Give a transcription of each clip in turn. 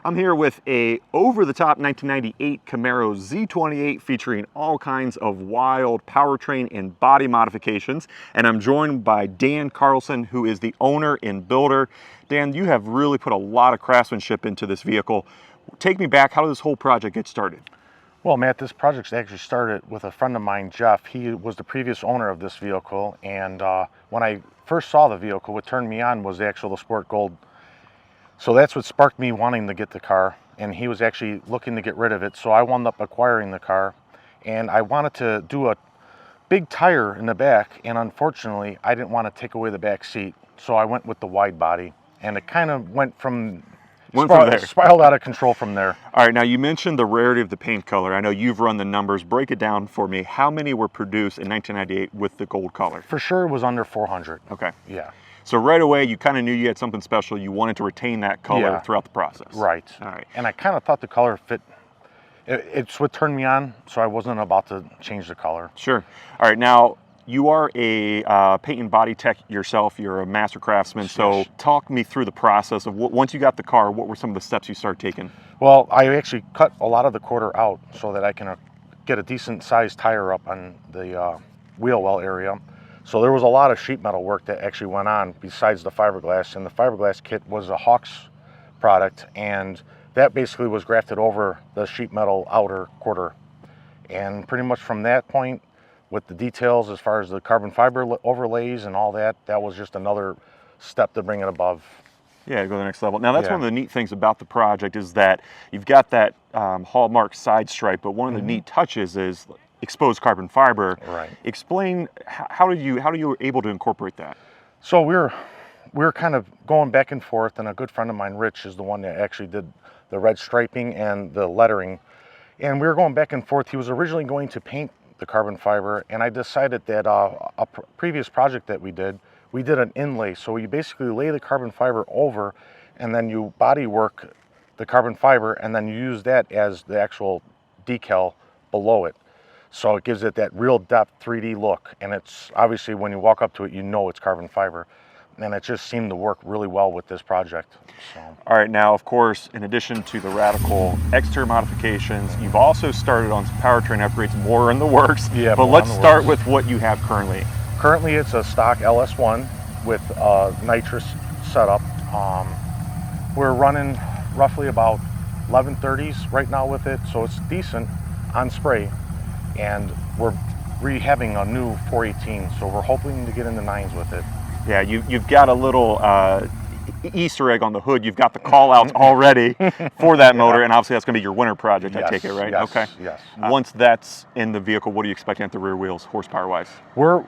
I'm here with a over-the-top 1998 Camaro Z28 featuring all kinds of wild powertrain and body modifications. And I'm joined by Dan Carlson, who is the owner and builder. Dan, you have really put a lot of craftsmanship into this vehicle. Take me back, how did this whole project get started? Well, Matt, this project actually started with a friend of mine, Jeff. He was the previous owner of this vehicle, and when I first saw the vehicle, what turned me on was the actual Sport Gold. So that's what sparked me wanting to get the car, and he was actually looking to get rid of it, so I wound up acquiring the car, and I wanted to do a big tire in the back, and unfortunately, I didn't want to take away the back seat, so I went with the wide body, and it kind of went from there. Spiraled out of control from there. All right, now you mentioned the rarity of the paint color. I know you've run the numbers. Break it down for me. How many were produced in 1998 with the gold color? For sure, it was under 400. Okay. Yeah. So right away, you kind of knew you had something special. You wanted to retain that color throughout the process. Right. All right. And I kind of thought the color fit. It's what turned me on, so I wasn't about to change the color. Sure. All right, now, you are a paint and body tech yourself. You're a master craftsman. So Yes. talk me through the process of once you got the car, what were some of the steps you started taking? Well, I actually cut a lot of the quarter out so that I can get a decent sized tire up on the wheel well area. So there was a lot of sheet metal work that actually went on besides the fiberglass, and the fiberglass kit was a Hawks product, and that basically was grafted over the sheet metal outer quarter. And pretty much from that point, with the details as far as the carbon fiber overlays and all that, that was just another step to bring it above. Yeah, go to the next level. Now, that's one of the neat things about the project is that you've got that hallmark side stripe, but one of the neat touches is exposed carbon fiber. Right. Explain how you were able to incorporate that? So we're kind of going back and forth, and a good friend of mine, Rich, is the one that actually did the red striping and the lettering. And we were going back and forth. He was originally going to paint the carbon fiber, and I decided that a previous project that we did an inlay. So you basically lay the carbon fiber over, and then you body work the carbon fiber, and then you use that as the actual decal below it. So it gives it that real depth 3D look, and it's obviously when you walk up to it, you know it's carbon fiber, and it just seemed to work really well with this project. So. All right, now of course, in addition to the radical exterior modifications, you've also started on some powertrain upgrades, more in the works. Yeah, but let's start with what you have currently. Currently, it's a stock LS1 with nitrous setup. We're running roughly about 1130s right now with it, so it's decent on spray. And we're rehabbing a new 418, so we're hoping to get in the 9s with it. Yeah, you've got a little Easter egg on the hood. You've got the call-outs already for that motor, and obviously that's going to be your winter project, I take it, right? Yes, okay. Yes. Once that's in the vehicle, what are you expecting at the rear wheels, horsepower-wise? We're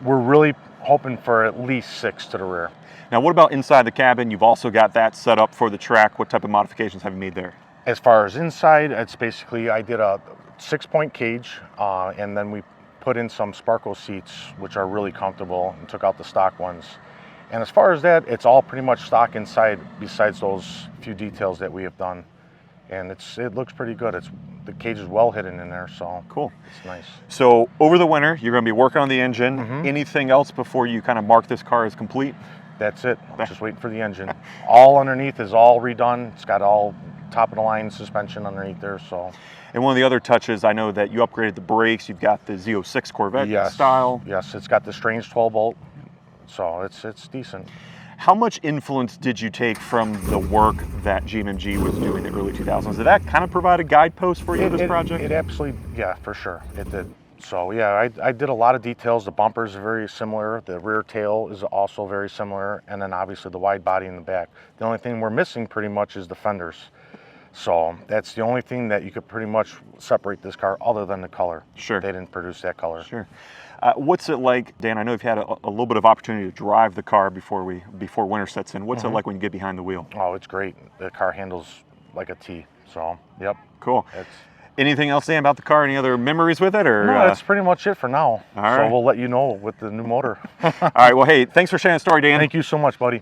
really hoping for at least 6 to the rear. Now, what about inside the cabin? You've also got that set up for the track. What type of modifications have you made there? As far as inside, it's basically, I did a 6-point cage, and then we put in some Sparko seats, which are really comfortable, and took out the stock ones. And as far as that, it's all pretty much stock inside, besides those few details that we have done. And it looks pretty good. The cage is well hidden in there, so cool. It's nice. So over the winter, you're going to be working on the engine. Anything else before you kind of mark this car as complete? That's it. I'm just waiting for the engine. All underneath is all redone. It's got all top-of-the-line suspension underneath there, so. And one of the other touches, I know that you upgraded the brakes. You've got the Z06 Corvette style. Yes, it's got the strange 12-bolt, so it's decent. How much influence did you take from the work that GMG was doing in the early 2000s? Did that kind of provide a guidepost for you in this project? It absolutely, yeah, for sure, it did. So yeah, I did a lot of details. The bumpers are very similar. The rear tail is also very similar. And then obviously the wide body in the back. The only thing we're missing pretty much is the fenders. So that's the only thing that you could pretty much separate this car other than the color. Sure. They didn't produce that color. Sure. What's it like, Dan? I know you've had a little bit of opportunity to drive the car before winter sets in. What's it like when you get behind the wheel? Oh, it's great. The car handles like a T. So, yep. Cool. Anything else, Dan, about the car? Any other memories with it? Or no, that's pretty much it for now. All right. So we'll let you know with the new motor. All right. Well, hey, thanks for sharing the story, Dan. Thank you so much, buddy.